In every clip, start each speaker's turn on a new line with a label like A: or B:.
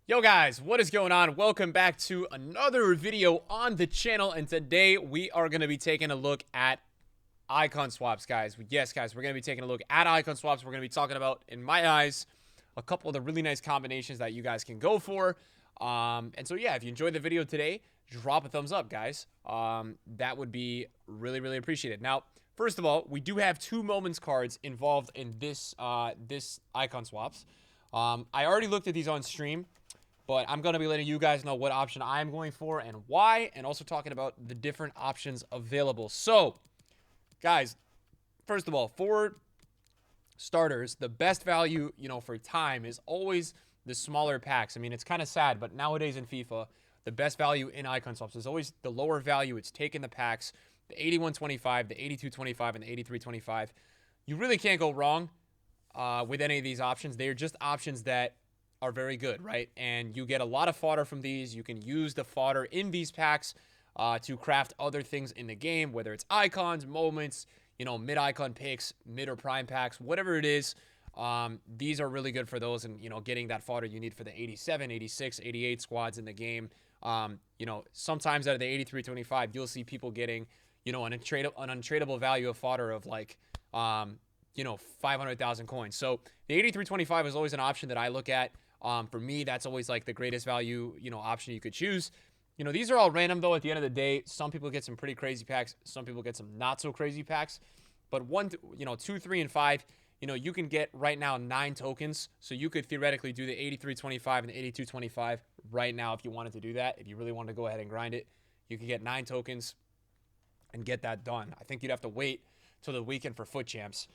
A: Yo guys, what is going on? Welcome back to another video on the channel, and today we are going to be taking a look at icon swaps, guys. Yes, guys, we're going to be taking a look at icon swaps. We're going to be talking about, in my eyes, a couple of the really nice combinations that you guys can go for. And so yeah, if you enjoyed the video today, drop a thumbs up, guys. That would be really appreciated. Now, first of all, we do have 2 moments cards involved in this this icon swaps. I already looked at these on stream, but I'm going to be letting you guys know what option I'm going for and why, and also talking about the different options available. So, guys, first of all, for starters, the best value, for time is always the smaller packs. I mean, it's kind of sad, but nowadays in FIFA, the best value in icon swaps is always the lower value. It's taking the packs, the 81.25, the 82.25, and the 83.25. You really can't go wrong with any of these options. They're just options that are very good, right? And you get a lot of fodder from these. You can use the fodder in these packs to craft other things in the game, whether it's icons, moments, mid-icon picks, mid or prime packs, whatever it is. These are really good for those and, getting that fodder you need for the 87, 86, 88 squads in the game. Sometimes out of the 83.25, you'll see people getting, an untradeable value of fodder of like, 500,000 coins. So the 83.25 is always an option that I look at. For me, that's always like the greatest value, option you could choose. These are all random though. At the end of the day, some people get some pretty crazy packs. Some people get some not so crazy packs. But 2, 3, and 5, you can get right now 9 tokens. So you could theoretically do the 83.25 and the 82.25 right now if you wanted to do that. If you really wanted to go ahead and grind it, you could get 9 tokens and get that done. I think you'd have to wait till the weekend for foot champs.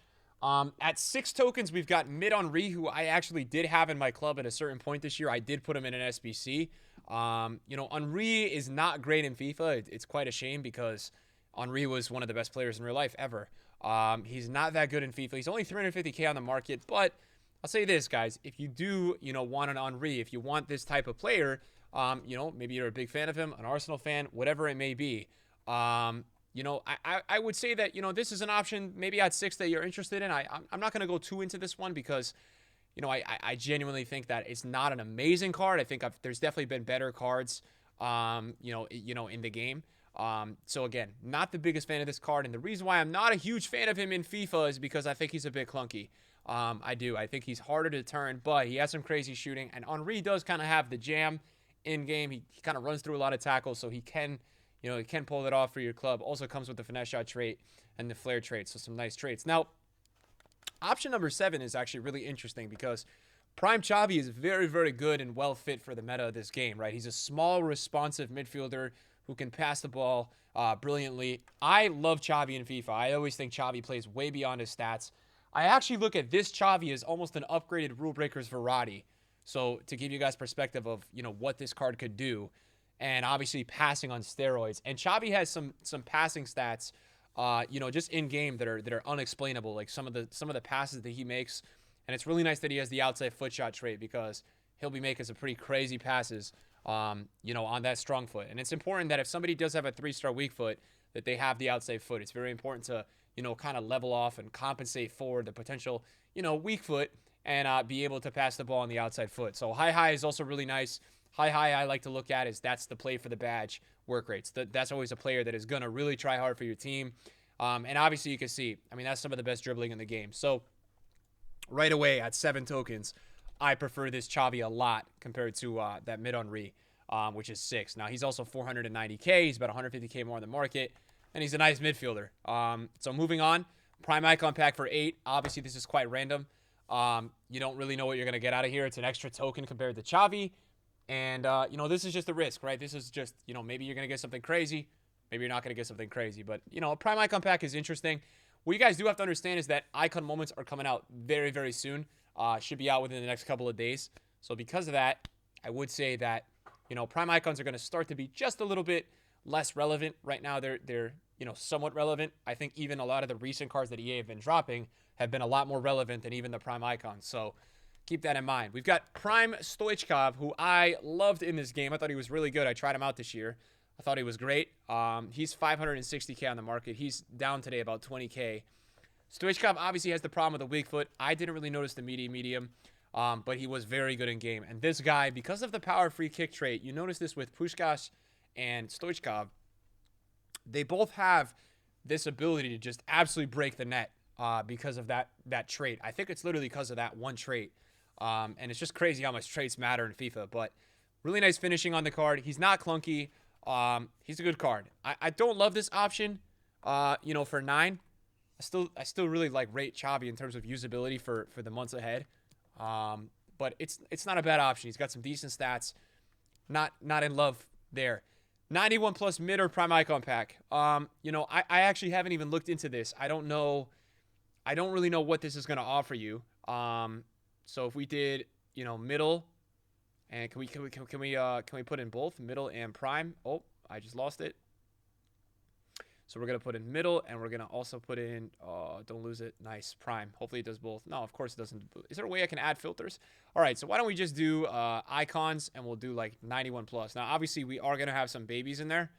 A: At 6 tokens, we've got Mid Henry, who I actually did have in my club at a certain point this year. I did put him in an SBC. Henry is not great in FIFA. It's quite a shame because Henry was one of the best players in real life ever. He's not that good in FIFA. He's only 350k on the market, but I'll say this, guys. If you do, want an Henry, if you want this type of player, maybe you're a big fan of him, an Arsenal fan, whatever it may be, I would say that, this is an option maybe at 6 that you're interested in. I'm not going to go too into this one because, I genuinely think that it's not an amazing card. I think there's definitely been better cards, in the game. So again, not the biggest fan of this card. And the reason why I'm not a huge fan of him in FIFA is because I think he's a bit clunky. I think he's harder to turn, but he has some crazy shooting. And Henry does kind of have the jam in game. He kind of runs through a lot of tackles, so he can... he can pull it off for your club. Also comes with the finesse shot trait and the flare trait, so some nice traits. Now, option number 7 is actually really interesting because Prime Xavi is very good and well fit for the meta of this game, right? He's a small, responsive midfielder who can pass the ball brilliantly. I love Xavi in FIFA. I always think Xavi plays way beyond his stats. I actually look at this Xavi as almost an upgraded Rule Breakers Verratti. So to give you guys perspective of, what this card could do. And obviously passing on steroids. And Xavi has some passing stats, just in game that are unexplainable. Like some of the passes that he makes, and it's really nice that he has the outside foot shot trait because he'll be making some pretty crazy passes, on that strong foot. And it's important that if somebody does have a 3-star weak foot, that they have the outside foot. It's very important to kind of level off and compensate for the potential weak foot and be able to pass the ball on the outside foot. So high is also really nice. High I like to look at is that's the play for the badge work rates. That's always a player that is going to really try hard for your team. And obviously you can see, that's some of the best dribbling in the game. So right away at 7 tokens, I prefer this Xavi a lot compared to that Mid Henry, which is 6. Now he's also 490k. He's about 150k more on the market. And he's a nice midfielder. So moving on, Prime Icon pack for 8. Obviously this is quite random. You don't really know what you're going to get out of here. It's an extra token compared to Xavi. And, this is just a risk, right? This is just, maybe you're going to get something crazy. Maybe you're not going to get something crazy. But, a Prime Icon pack is interesting. What you guys do have to understand is that Icon Moments are coming out very soon. Should be out within the next couple of days. So because of that, I would say that, Prime Icons are going to start to be just a little bit less relevant. Right now, they're somewhat relevant. I think even a lot of the recent cards that EA have been dropping have been a lot more relevant than even the Prime Icons. So keep that in mind. We've got Prime Stoichkov, who I loved in this game. I thought he was really good. I tried him out this year. I thought he was great. He's 560k on the market. He's down today about 20k. Stoichkov obviously has the problem with the weak foot. I didn't really notice the medium. but he was very good in game. And this guy, because of the power free kick trait, you notice this with Puskás and Stoichkov, they both have this ability to just absolutely break the net because of that trait. I think it's literally because of that one trait. And it's just crazy how much traits matter in FIFA. But really nice finishing on the card. He's not clunky. He's a good card. I don't love this option, for 9. I still really rate Xavi in terms of usability for the months ahead. But it's not a bad option. He's got some decent stats. Not in love there. 91 plus mid or prime icon pack. I actually haven't even looked into this. I don't really know what this is going to offer you. So if we did, middle, and can we put in both middle and prime? Oh, I just lost it. So we're going to put in middle, and we're going to also put in, don't lose it, nice, prime. Hopefully it does both. No, of course it doesn't. Is there a way I can add filters? All right, so why don't we just do icons, and we'll do 91 plus. Now, obviously, we are going to have some babies in there,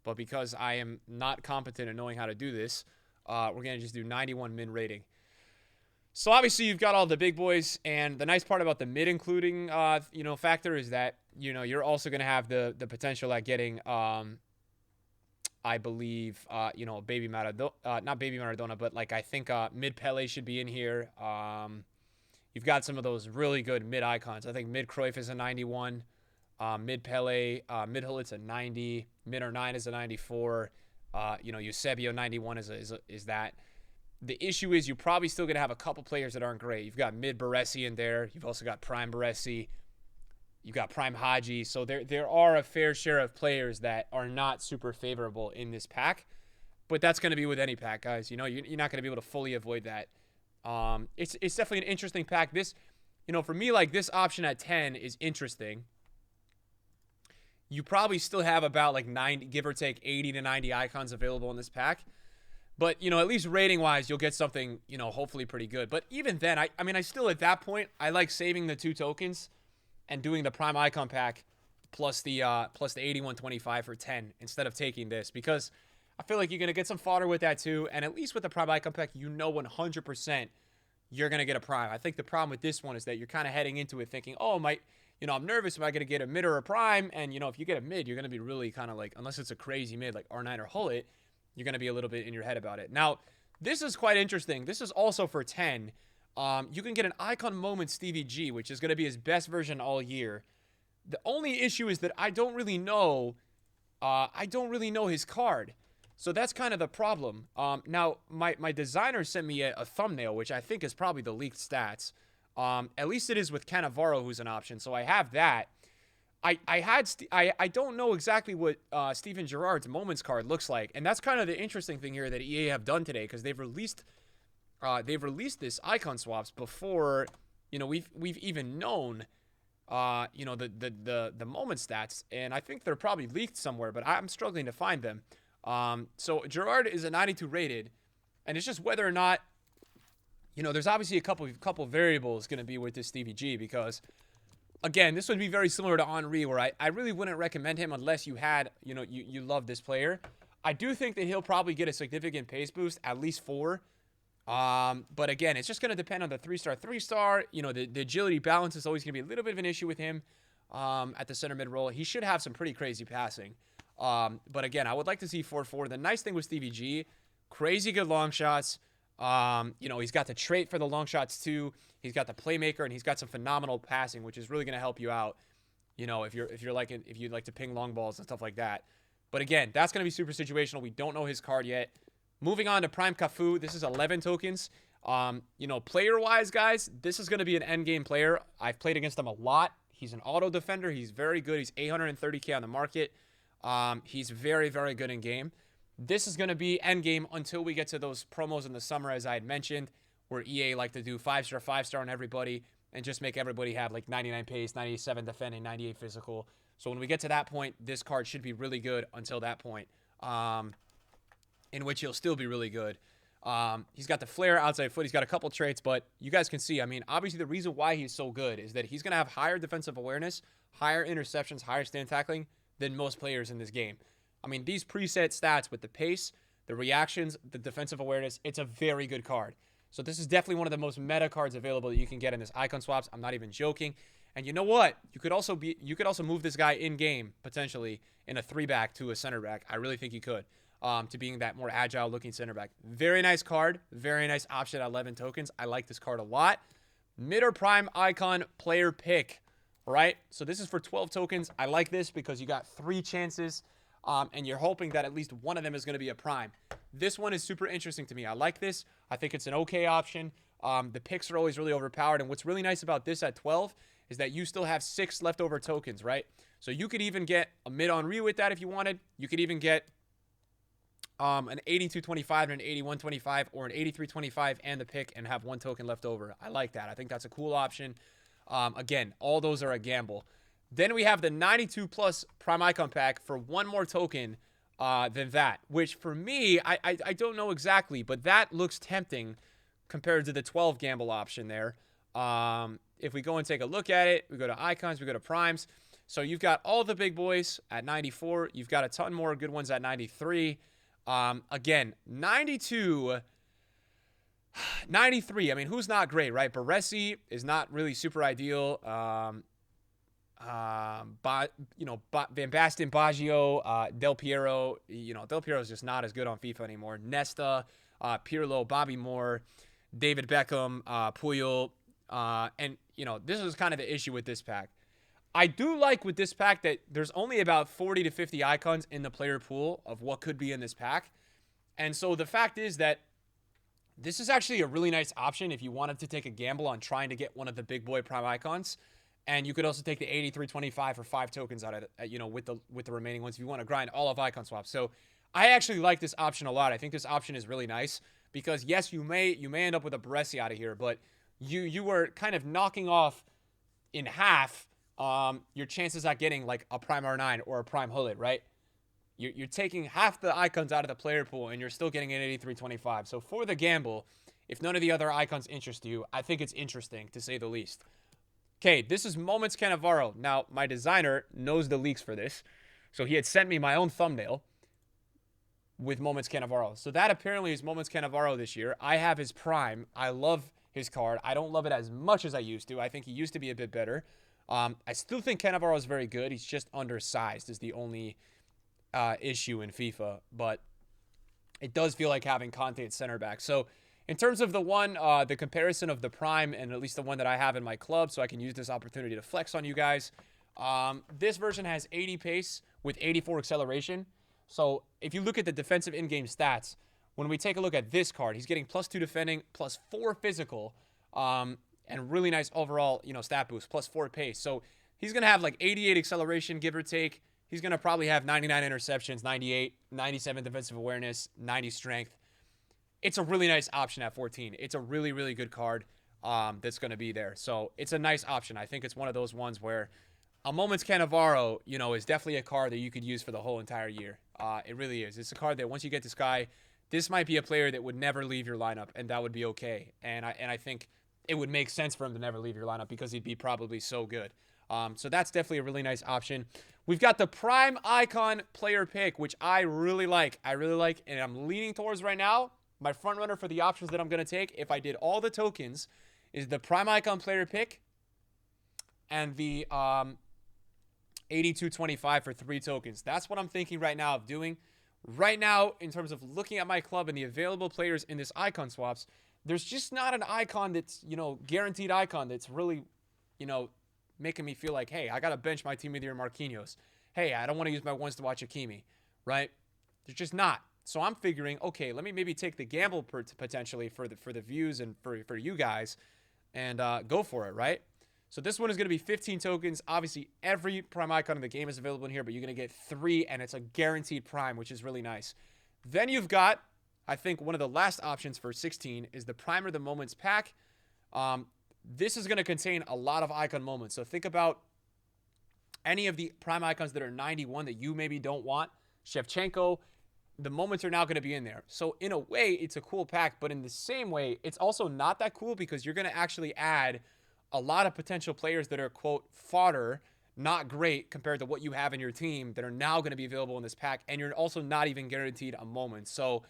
A: but because I am not competent in knowing how to do this, we're going to just do 91 min rating. So obviously you've got all the big boys, and the nice part about the mid including, factor is that, you're also going to have the potential at getting, I believe, baby Maradona, not baby Maradona, but I think mid Pele should be in here. You've got some of those really good mid icons. I think mid Cruyff is a 91, mid Pele, mid Hullit's a 90, mid R9 is a 94. Eusebio 91 is that. The issue is you're probably still going to have a couple players that aren't great. You've got mid Baresi in there. You've also got prime Baresi. You've got prime Haji. So there are a fair share of players that are not super favorable in this pack. But that's going to be with any pack, guys. You're not going to be able to fully avoid that. It's definitely an interesting pack. This, for me, this option at 10 is interesting. You probably still have about 90, give or take 80 to 90 icons available in this pack. But, at least rating-wise, you'll get something, hopefully pretty good. But even then, I still, at that point, I like saving the 2 tokens and doing the prime icon pack plus the 8125 for 10 instead of taking this. Because I feel like you're going to get some fodder with that too. And at least with the prime icon pack, 100% you're going to get a prime. I think the problem with this one is that you're kind of heading into it thinking, oh, I'm nervous. Am I going to get a mid or a prime? And, if you get a mid, you're going to be really kind of unless it's a crazy mid like R9 or Hullet, you're going to be a little bit in your head about it. Now, this is quite interesting. This is also for 10. You can get an Icon Moment Stevie G, which is going to be his best version all year. The only issue is that I don't really know his card. So that's kind of the problem. Now, my designer sent me a thumbnail, which I think is probably the leaked stats. At least it is with Cannavaro, who's an option. So I have that. I don't know exactly what Steven Gerrard's Moments card looks like, and that's kind of the interesting thing here that EA have done today, because they've released this icon swaps before we've even known the moment stats, and I think they're probably leaked somewhere, but I'm struggling to find them. So Gerrard is a 92 rated, and it's just whether or not there's obviously a couple variables going to be with this Stevie G, because again, this would be very similar to Henry, where I really wouldn't recommend him unless you had, you love this player. I do think that he'll probably get a significant pace boost, at least 4. But again, it's just going to depend on the 3-star. The agility balance is always going to be a little bit of an issue with him at the center mid role. He should have some pretty crazy passing. But again, I would like to see 4-4. The nice thing with Stevie G, crazy good long shots. He's got the trait for the long shots too. He's got the playmaker, and he's got some phenomenal passing, which is really going to help you out. If you'd like to ping long balls and stuff like that. But again, that's going to be super situational. We don't know his card yet. Moving on to Prime Cafu. This is 11 tokens. Player-wise, guys, this is going to be an endgame player. I've played against him a lot. He's an auto defender. He's very good. He's 830k on the market. He's very, very good in game. This is going to be endgame until we get to those promos in the summer, as I had mentioned, where EA like to do 5-star on everybody and just make everybody have 99 pace, 97 defending, 98 physical. So when we get to that point, this card should be really good until that point, in which he'll still be really good. He's got the flare, outside foot. He's got a couple traits, but you guys can see, obviously the reason why he's so good is that he's going to have higher defensive awareness, higher interceptions, higher stand tackling than most players in this game. These preset stats with the pace, the reactions, the defensive awareness, it's a very good card. So this is definitely one of the most meta cards available that you can get in this icon swaps. I'm not even joking. And you know what? You could also move this guy in game potentially in a 3-back to a center back. I really think you could. To being that more agile looking center back. Very nice card. Very nice option at 11 tokens. I like this card a lot. Mid or prime icon player pick. All right. So this is for 12 tokens. I like this because you got 3 chances. And you're hoping that at least one of them is going to be a prime. This one is super interesting to me. I like this. I think it's an okay option. The picks are always really overpowered. And what's really nice about this at 12 is that you still have 6 leftover tokens, right? So you could even get a mid Henry with that if you wanted. You could even get an 82.25 and an 81.25 or an 83.25 and the pick and have 1 token left over. I like that. I think that's a cool option. Again, all those are a gamble. Then we have the 92 plus prime icon pack for 1 more token than that, which for me, I don't know exactly, but that looks tempting compared to the 12 gamble option there. If we go and take a look at it, we go to icons, we go to primes. So you've got all the big boys at 94. You've got a ton more good ones at 93. Again, 92, 93. I mean, who's not great, right? Baresi is not really super ideal. Van Basten, Baggio, Del Piero. Del Piero is just not as good on FIFA anymore. Nesta, Pirlo, Bobby Moore, David Beckham, Puyol. And this is kind of the issue with this pack. I do like with this pack that there's only about 40 to 50 icons in the player pool of what could be in this pack. And so the fact is that this is actually a really nice option if you wanted to take a gamble on trying to get one of the big boy prime icons. And you could also take the 83.25 for 5 tokens out of it, with the remaining ones if you want to grind all of icon swaps. So I actually like this option a lot. I think this option is really nice because yes, you may end up with a Baresi out of here, but you were kind of knocking off in half your chances at getting like a prime R9 or a prime Hullet, right? You're taking half the icons out of the player pool and you're still getting an 83.25. So for the gamble, if none of the other icons interest you, I think it's interesting to say the least. Okay, this is Moments Cannavaro. Now, my designer knows the leaks for this. So he had sent me my own thumbnail with Moments Cannavaro. So that apparently is Moments Cannavaro this year. I have his prime. I love his card. I don't love it as much as I used to. I think he used to be a bit better. I still think Cannavaro is very good. He's just undersized is the only issue in FIFA. But it does feel like having Conte at center back. So in terms of the comparison of the prime and at least the one that I have in my club, so I can use this opportunity to flex on you guys. This version has 80 pace with 84 acceleration. So if you look at the defensive in-game stats, when we take a look at this card, he's getting +2 defending, +4 physical, and really nice overall, stat boost, +4 pace. So he's going to have like 88 acceleration, give or take. He's going to probably have 99 interceptions, 98, 97 defensive awareness, 90 strength. It's a really nice option at 14. It's a really, really good card that's going to be there. So it's a nice option. I think it's one of those ones where a Moments Cannavaro, is definitely a card that you could use for the whole entire year. It really is. It's a card that once you get this guy, this might be a player that would never leave your lineup, and that would be okay. And I think it would make sense for him to never leave your lineup because he'd be probably so good. So that's definitely a really nice option. We've got the Prime Icon player pick, which I really like. And I'm leaning towards right now. My front runner for the options that I'm going to take, if I did all the tokens, is the Prime Icon player pick and the 82.25 for 3 tokens. That's what I'm thinking right now of doing. Right now, in terms of looking at my club and the available players in this icon swaps, there's just not an icon that's, guaranteed icon that's really, making me feel like, hey, I got to bench my team with your Marquinhos. Hey, I don't want to use my ones to watch Hakimi, right? There's just not. So I'm figuring, okay, let me maybe take the gamble potentially for the views and for you guys and go for it, right? So this one is going to be 15 tokens. Obviously, every prime icon in the game is available in here, but you're going to get 3, and it's a guaranteed prime, which is really nice. Then you've got, I think, one of the last options for 16 is the Primer the Moments pack. This is going to contain a lot of icon moments. So think about any of the prime icons that are 91 that you maybe don't want. Shevchenko, the moments are now going to be in there. So in a way, it's a cool pack, but in the same way, it's also not that cool because you're going to actually add a lot of potential players that are, quote, fodder, not great compared to what you have in your team that are now going to be available in this pack, and you're also not even guaranteed a moment. So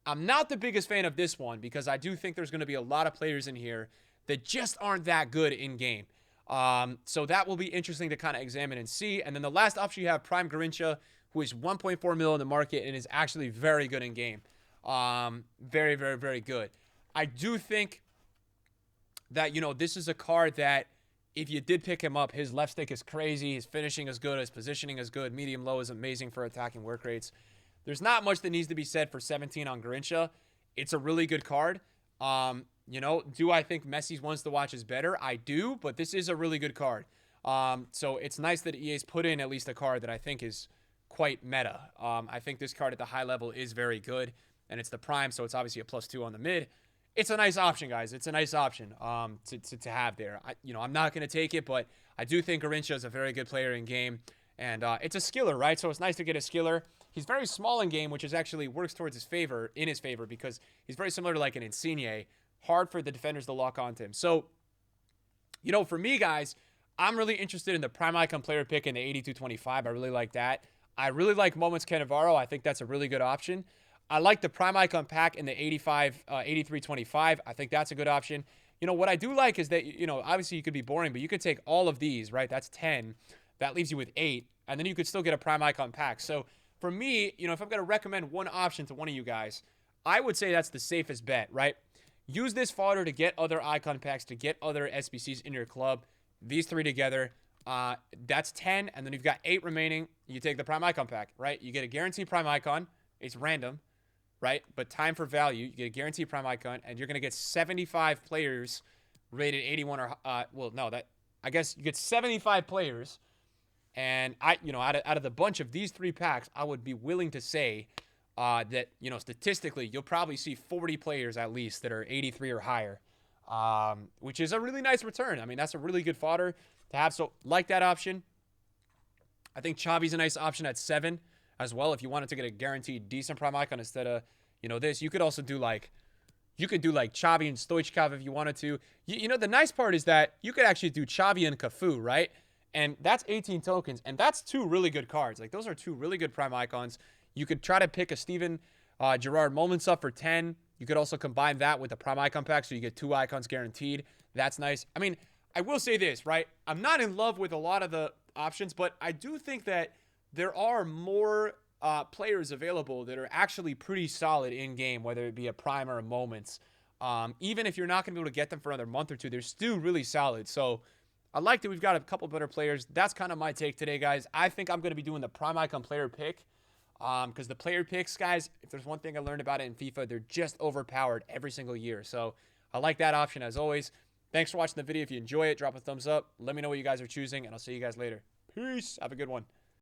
A: I'm not the biggest fan of this one because I do think there's going to be a lot of players in here that just aren't that good in game. So that will be interesting to kind of examine and see. And then the last option you have, Prime Garrincha, who is 1.4 mil in the market and is actually very good in game. Very, very, very good. I do think that, this is a card that if you did pick him up, his left stick is crazy. His finishing is good. His positioning is good. Medium low is amazing for attacking work rates. There's not much that needs to be said for 17 on Garrincha. It's a really good card. Do I think Messi's ones to watch is better? I do, but this is a really good card. So it's nice that EA's put in at least a card that I think is quite meta. I think this card at the high level is very good, and it's the prime, so it's obviously a +2 on the mid. It's a nice option, guys. It's a nice option to have there. I'm not going to take it, but I do think Garrincha is a very good player in game, and it's a skiller, right? So it's nice to get a skiller. He's very small in game, which is actually works towards his favor, because he's very similar to like an Insigne. Hard for the defenders to lock onto him. So, for me, guys, I'm really interested in the Prime Icon player pick in the 82.25. I really like that. I really like Moments Cannavaro. I think that's a really good option. I like the Prime Icon pack in the 83.25. I think that's a good option. What I do like is that, obviously you could be boring, but you could take all of these, right? That's 10. That leaves you with 8. And then you could still get a Prime Icon pack. So for me, if I'm going to recommend one option to one of you guys, I would say that's the safest bet, right? Use this fodder to get other icon packs, to get other SBCs in your club. These 3 together, that's 10, and then you've got 8 remaining. You take the Prime Icon pack, right? You get a guaranteed Prime Icon. It's random, right? But time for value. You get a guaranteed Prime Icon, and you're going to get 75 players rated 81 or... I guess you get 75 players, and out of the bunch of these 3 packs, I would be willing to say... that, statistically, you'll probably see 40 players at least that are 83 or higher, which is a really nice return. I mean, that's a really good fodder to have. So, like that option. I think Xavi's a nice option at 7 as well. If you wanted to get a guaranteed decent Prime Icon instead of, this, you could also do Xavi and Stoichkov if you wanted to. The nice part is that you could actually do Xavi and Cafu, right? And that's 18 tokens, and that's 2 really good cards. Like, those are 2 really good Prime Icons. You could try to pick a Steven Gerrard Moments up for 10. You could also combine that with the Prime Icon pack, so you get 2 icons guaranteed. That's nice. I mean, I will say this, right? I'm not in love with a lot of the options, but I do think that there are more players available that are actually pretty solid in-game, whether it be a Prime or a Moments. Even if you're not going to be able to get them for another month or 2, they're still really solid. So I like that we've got a couple better players. That's kind of my take today, guys. I think I'm going to be doing the Prime Icon player pick. Because the player picks, guys, if there's one thing I learned about it in FIFA, they're just overpowered every single year. So I like that option as always. Thanks for watching the video. If you enjoy it, drop a thumbs up. Let me know what you guys are choosing, and I'll see you guys later. Peace. Have a good one.